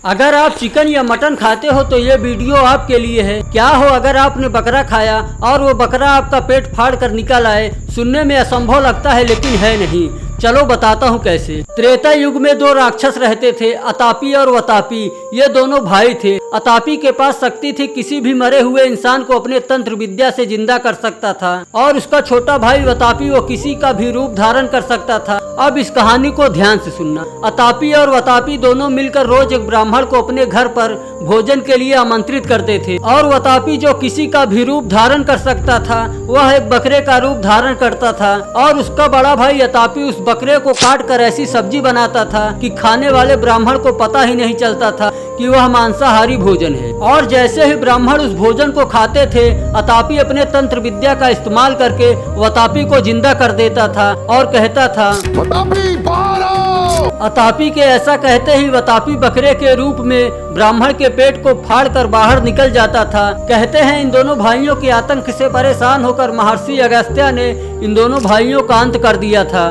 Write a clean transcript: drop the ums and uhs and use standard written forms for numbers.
अगर आप चिकन या मटन खाते हो तो ये वीडियो आपके लिए है। क्या हो अगर आपने बकरा खाया और वो बकरा आपका पेट फाड़ कर निकल आए। सुनने में असंभव लगता है लेकिन है नहीं। चलो बताता हूँ कैसे। त्रेता युग में दो राक्षस रहते थे, अतापी और वतापी। ये दोनों भाई थे। अतापी के पास शक्ति थी, किसी भी मरे हुए इंसान को अपने तंत्र विद्या से जिंदा कर सकता था और उसका छोटा भाई वतापी वो किसी का भी रूप धारण कर सकता था। अब इस कहानी को ध्यान से सुनना। अतापी और वतापी दोनों मिलकर रोज एक ब्राह्मण को अपने घर पर भोजन के लिए आमंत्रित करते थे और वतापी जो किसी का भी रूप धारण कर सकता था वह एक बकरे का रूप धारण करता था और उसका बड़ा भाई अतापी उस बकरे को काट कर ऐसी सब्जी बनाता था कि खाने वाले ब्राह्मण को पता ही नहीं चलता था कि वह मांसाहारी भोजन है। और जैसे ही ब्राह्मण उस भोजन को खाते थे अतापी अपने तंत्र विद्या का इस्तेमाल करके वतापी को जिंदा कर देता था और कहता था, वतापी बाहर आओ। अतापी के ऐसा कहते ही वतापी बकरे के रूप में ब्राह्मण के पेट को फाड़ कर बाहर निकल जाता था। कहते हैं इन दोनों भाइयों के आतंक से परेशान होकर महर्षि अगस्त्य ने इन दोनों भाइयों का अंत कर दिया था।